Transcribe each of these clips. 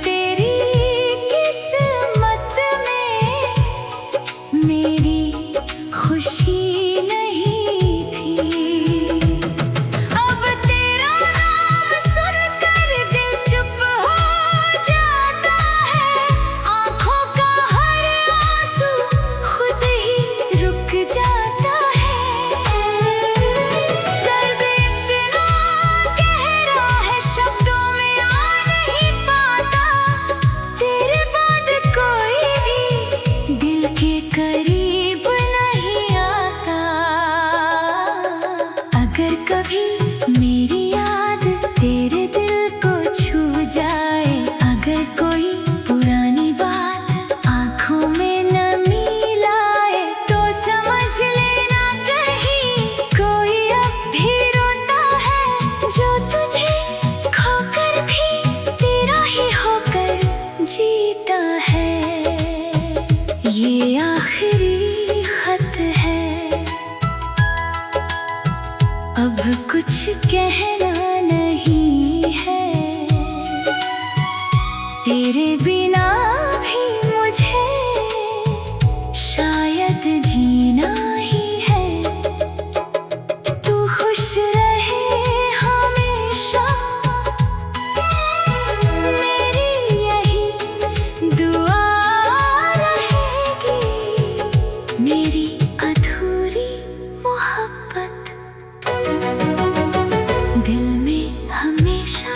तेरी किस्मत में मेरी खुशी नहीं थी। अब तेरा नाम सुनकर दिल चुप हो जाता है, आँखों का हर आंसू खुद ही रुक जाता है। दर्द इतना गहरा है शब्दों में आ नहीं पाता, तेरे बाद कोई भी दिल के करीब नहीं आता। अगर कभी मेरी याद तेरे दिल को छू जाए, अगर कोई पुरानी बात आँखों में नमी लाए, तो समझ लेना कहीं कोई अब भी रोता है, जो तुझे खोकर भी तेरा ही होकर जीता है। ये आखिरी खत है, अब कुछ कहना नहीं है, तेरे बिना भी मुझे शायद जीना ही है। तू खुश रहे हमेशा, मेरी यही दुआ रहेगी, मेरी अधूरी मोहब्बत दिल में हमेशा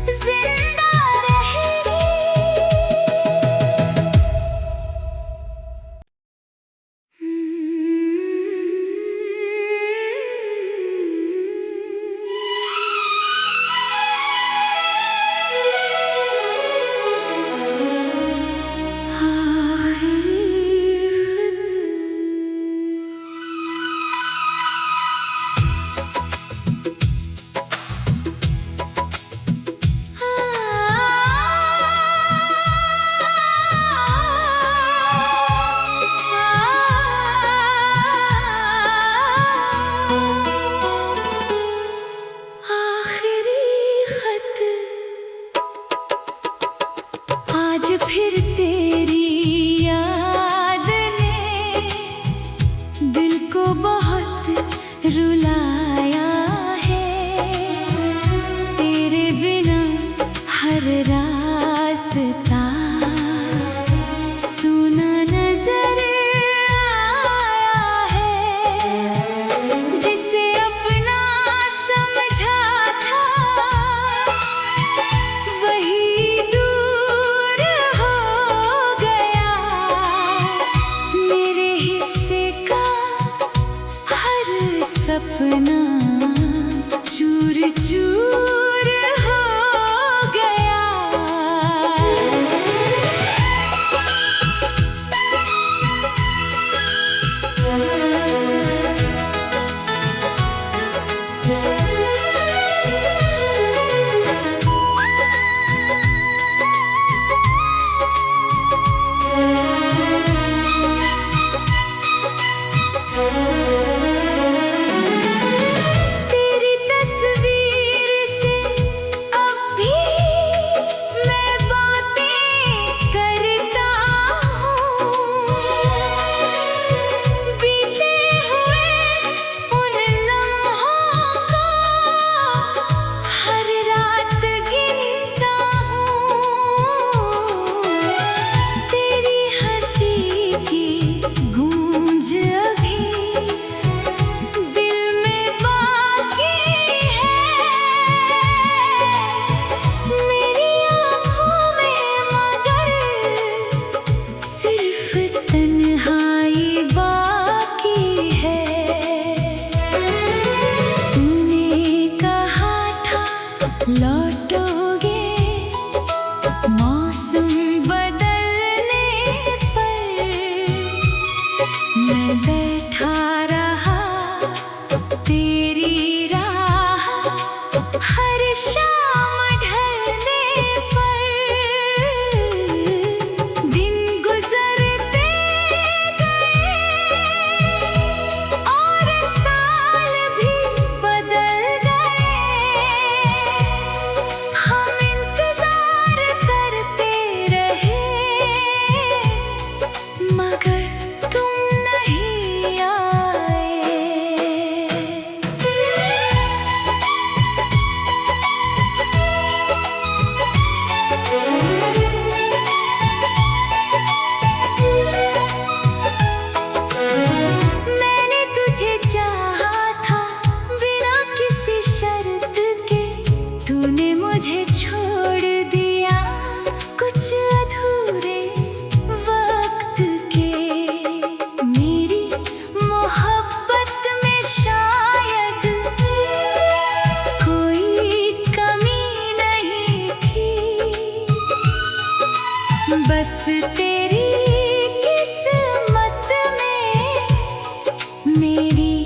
जिंदा रहेगी। आखिरी खत, आज फिर तेरी याद ने दिल को बहुत रुलाया है। तेरे बिना हर रास्ता सुना नजर आया है। जिसे अपना समझा था वही दूर हो गया, मेरे हिस्से का हर सपना चूर चूर हो गया। बस तेरी किस्मत में मेरी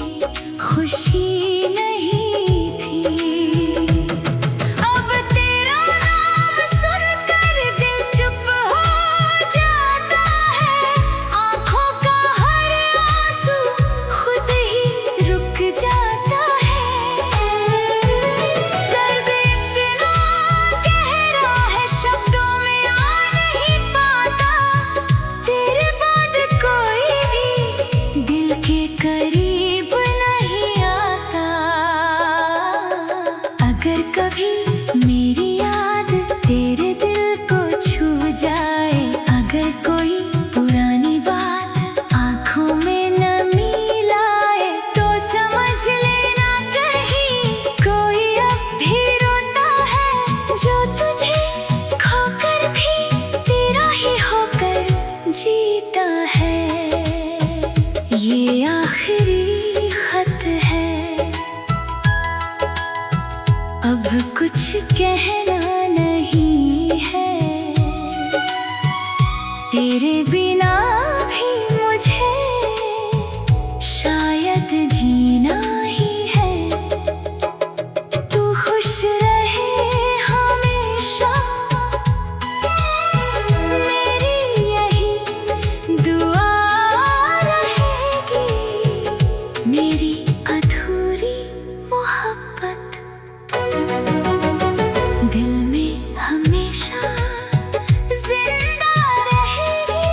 खुशी नहीं थी। अब तेरा नाम सुनकर दिल चुप हो जाता है, आँखों का हर आंसू खुद ही रुक जाता है। दर्द इतना गहरा है शब्दों में आ नहीं पाता, तेरे बाद कोई भी दिल के करीब नहीं आता। अगर कभी मेरी याद तेरे दिल को छू जाए, अगर कोई पुरानी बात आँखों में नमी लाए, तो समझ लेना कहीं कोई अब भी रोता है, जो तुझे खोकर भी तेरा ही होकर जीता है। ये आखिरी खत है, अब कुछ कहना नहीं है, तेरे बिना भी मुझे शायद जीना ही है। तू खुश रहे हमेशा, मेरी यही दुआ रहेगी, मेरी अधूरी मोहब्बत दिल में हमेशा जिंदा रहेगी।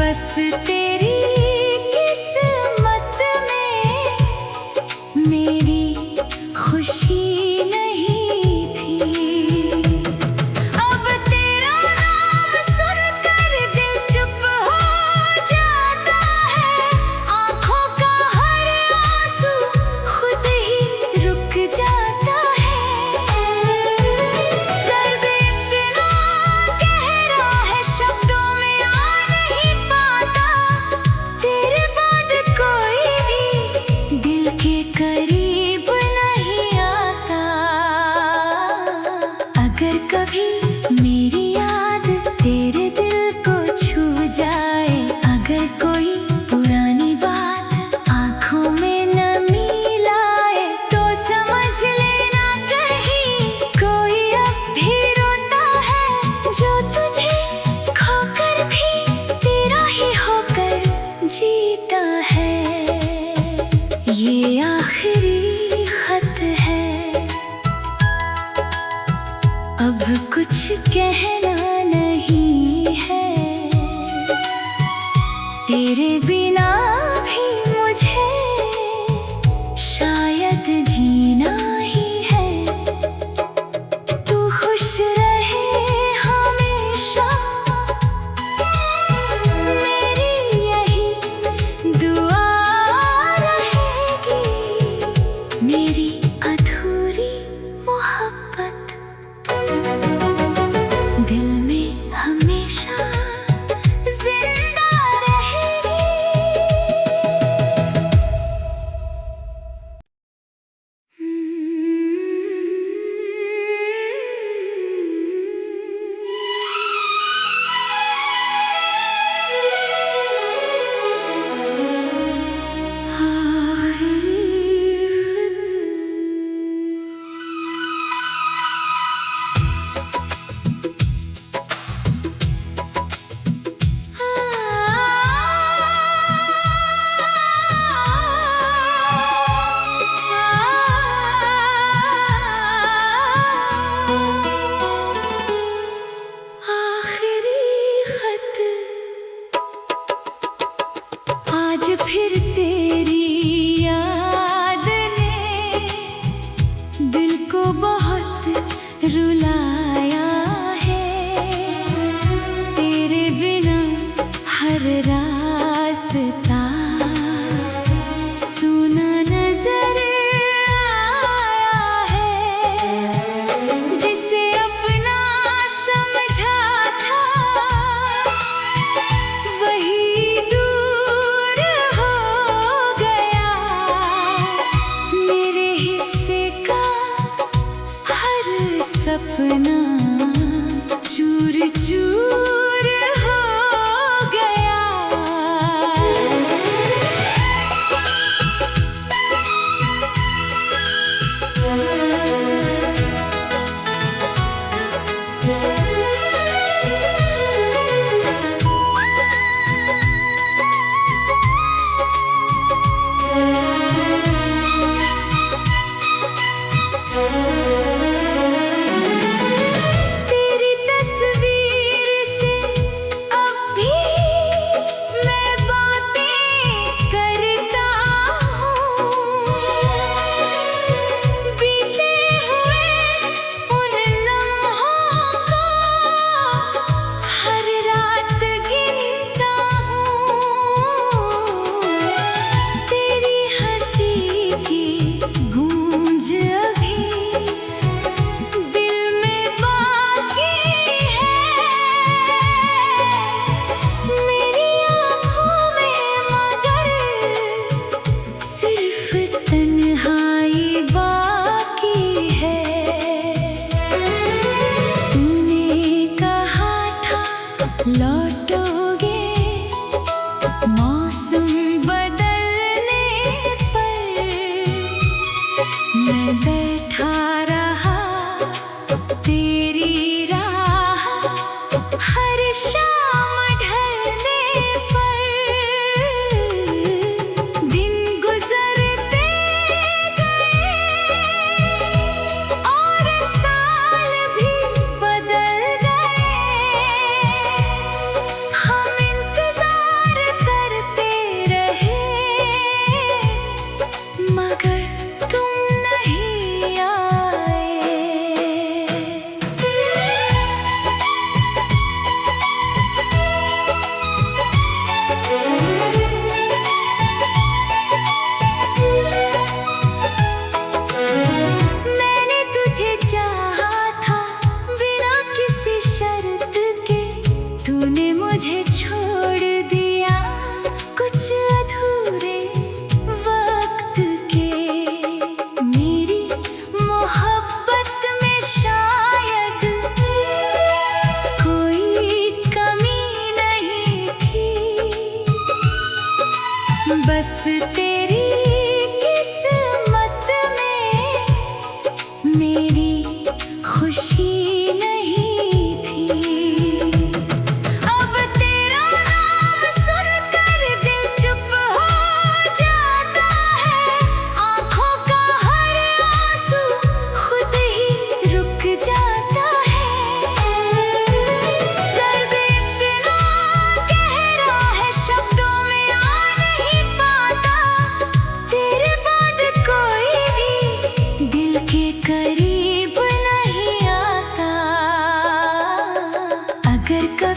बस तेरी किस्मत में मेरी खुशी नहीं थी। अब तेरा नाम सुनकर दिल चुप हो जाता है, आंखों का हर आंसू खुद ही रुक जाता है। दर्द इतना गहरा है शब्दों में आ नहीं पाता, तेरे बाद कोई भी दिल के करीब नहीं आता। अगर कभी मेरी याद तेरे दिल को छू जाए, अगर कोई पुरानी बात आंखों में नमी लाए, तो समझ लेना कहीं कोई अब भी रोता है, जो तुझे खोकर भी तेरा ही होकर जीता है। ये आखिरी खत है, अब कुछ कहना नहीं है, तेरे बिना भी मुझे शायद जीना ही है। तू खुश रहे हमेशा, मेरी यही दुआ रहेगी, मेरी अधूरी मोहब्बत दिल में हमेशा जिंदा रहेगी। आखिरी खत, आज फिर तेरी याद ने दिल को बहुत रुलाया है, तेरे बिना हर रास्ता सुना नजर आया है। जिसे अपना समझा था वही दूर हो गया, मेरे हिस्से का हर सपना चूर चूर हो गया। तेरी तस्वीर से अब भी मैं बातें करता हूँ, बीते हुए उन लम्हों को हर रात गिनता हूँ। तेरी हंसी की गूंज अभी दिल में बाकी है, मेरी आँखों में मगर सिर्फ तन्हाई बाकी है। तूने कहा था लौटोगे मौसम बदलने पर, मैं बैठा रहा तेरी राह हर शाम ढलने पर। दिन गुजरते गए और साल भी बदल गए,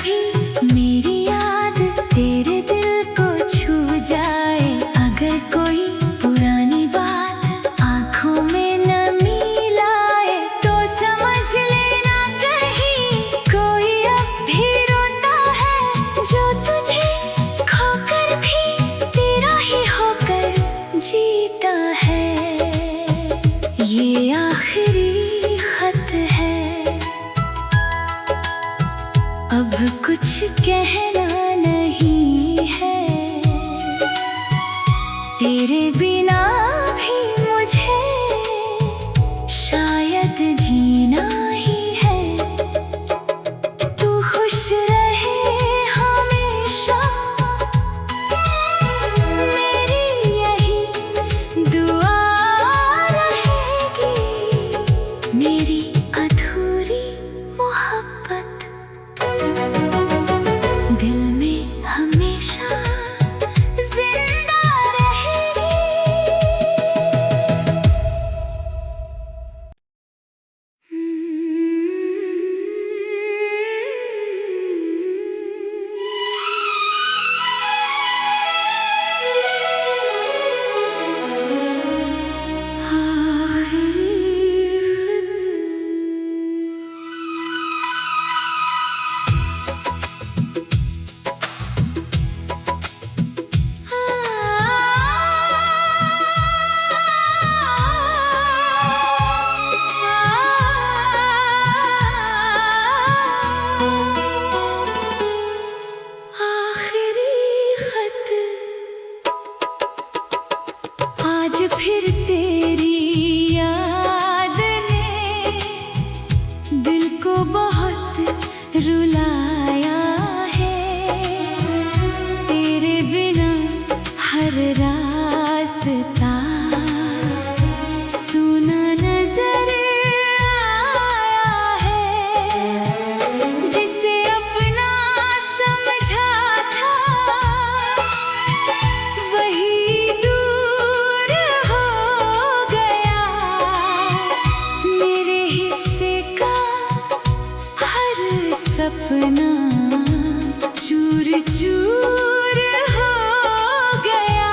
कभी मेरी याद तेरे दिल को छू जाए, अगर कोई पुरानी बात आंखों में नमी लाए, तो समझ लेना कहीं कोई अब भी रोता है, जो तुझे खोकर भी तेरा ही होकर जीता है। ये आखिरी खत है, अब कुछ कहना नहीं है, तेरे बिना भी मुझे शायद जीना ही है। तू खुश रहे हमेशा, मेरी यही दुआ रहेगी, मेरी अधूरी मोहब्बत दिल में हमेशा जिंदा रहेगी। आज फिर तेरी याद ने दिल को बहुत रुलाया है, तेरे बिना हर रास्ता सुना नजर आया है, जिसे अपना समझा था वही दूर हो गया, मेरे हिस्से का हर सपना चूर चूर हो गया।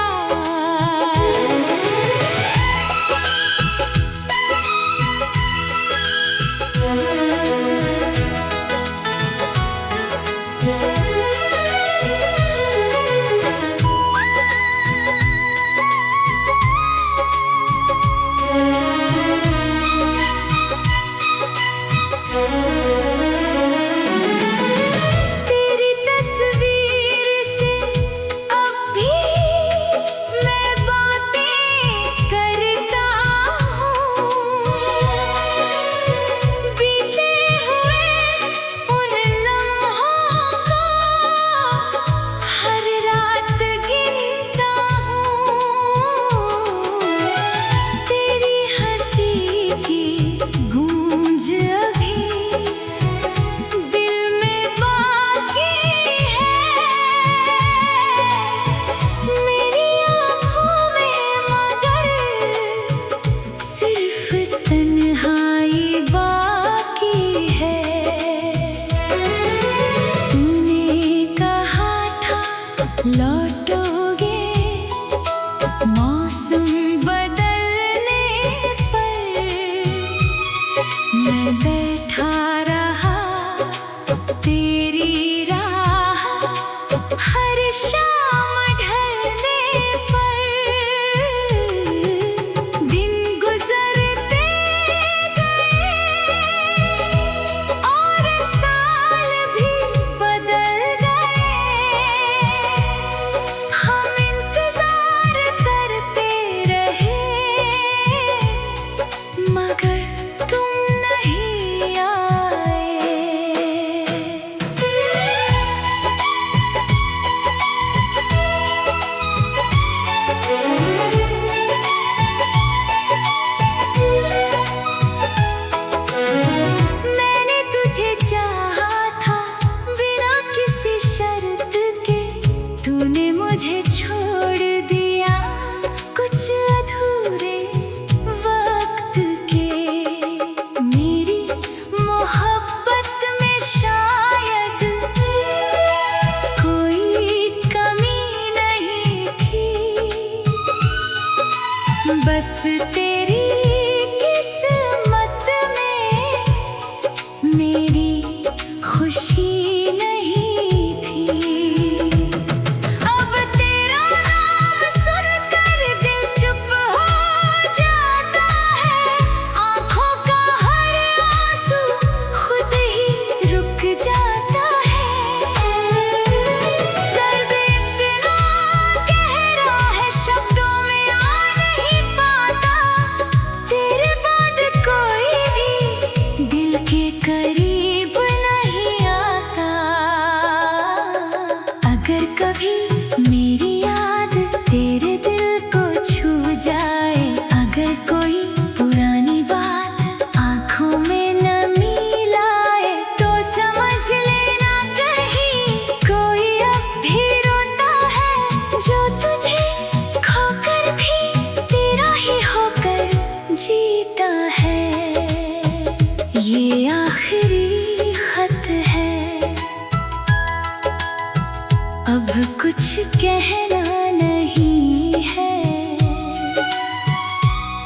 कुछ कहना नहीं है,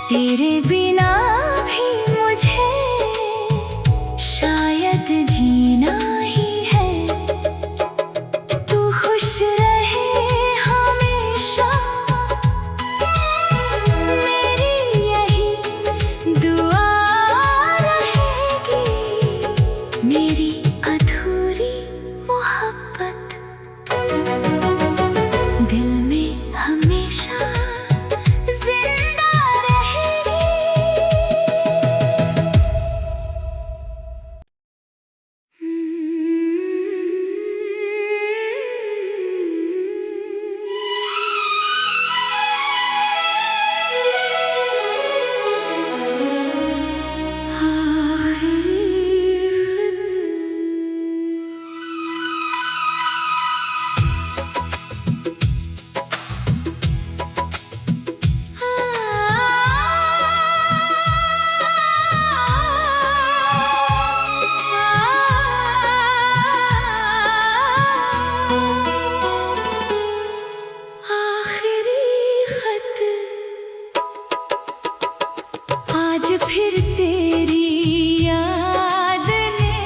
तेरे बिना भी मुझे शायद जीना ही है। तू खुश रहे हमेशा, मेरी यही दुआ रहेगी। मेरी अधूरी मोहब्बत दिल में हमेशा जिंदा रहेगी। आज फिर तेरी याद ने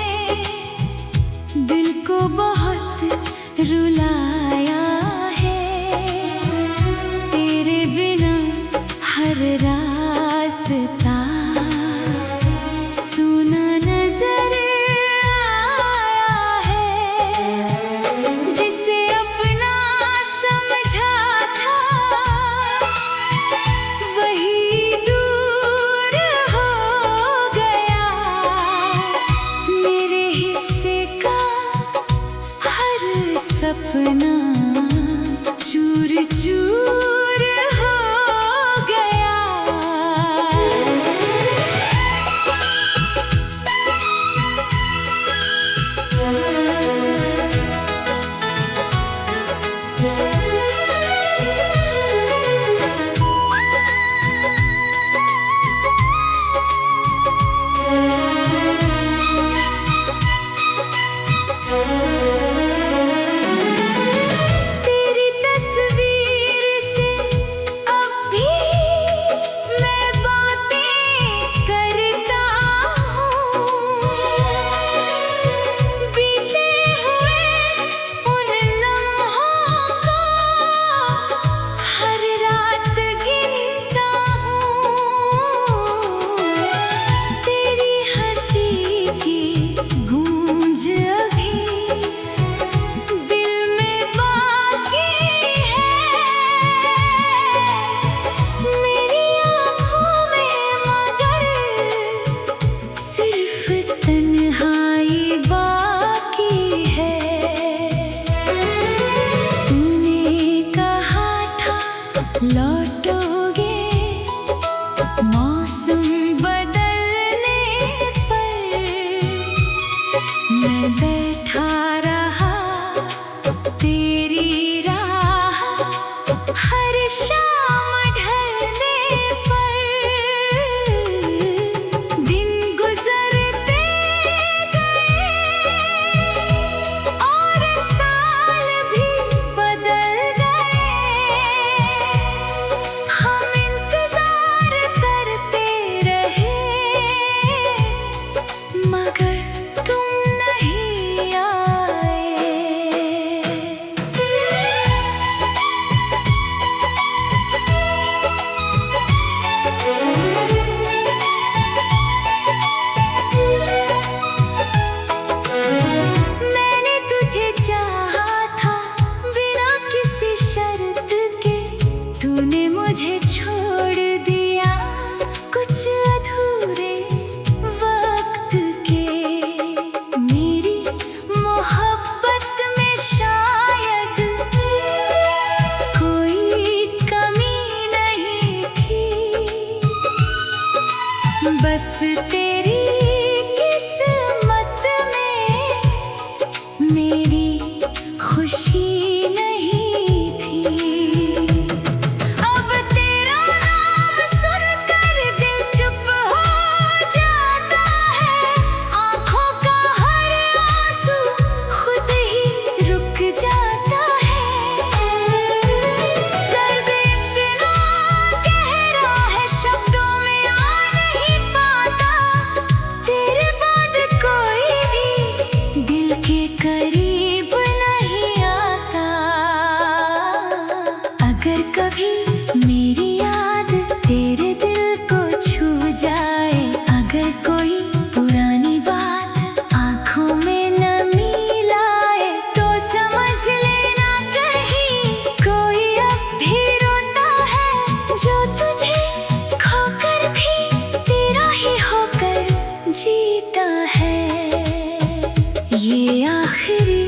दिल को बहुत रुलाया है। तेरे बिना हर रास्ता सुना नजर आया है। जिसे अपना समझा था वही दूर हो गया। मेरे हिस्से का हर सपना चूर चूर हो गया। तेरी तस्वीर से अब भी मैं बातें करता हूँ। बीते हुए उन लम्हों को हर रात गिनता हूँ। तेरी हंसी की गूंज अभी दिल में बाकी है। मेरी आँखों में मगर सिर्फ तन्हाई बाकी है। तूने कहा था लौटोगे मौसम बदलने पर। मैं बैठा रहा तेरी राह हर शाम ढलने पर। दिन गुजरते गए और साल भी बदल गए। हम इंतजार करते रहे मगर तुम नहीं आए। मैंने तुझे चाहा था बिना किसी शर्त के। तूने मुझे छोड़ दिया कुछ अधूरे वक्त के। मेरी मोहब्बत में शायद कोई कमी नहीं थी। बस तेरी किस्मत में मेरी खुशी नहीं थी। अब तेरा नाम सुनकर दिल चुप हो जाता है। आँखों का हर आंसू खुद ही रुक जाता है। के करीब नहीं आता। अगर कभी मेरी याद तेरे दिल को छू जाए, अगर कोई पुरानी बात आंखों में नमी लाए, तो समझ लेना कहीं कोई अब भी रोता है, जो तुझे खोकर भी तेरा ही होकर जीता है। ये आखिरी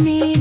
मेरी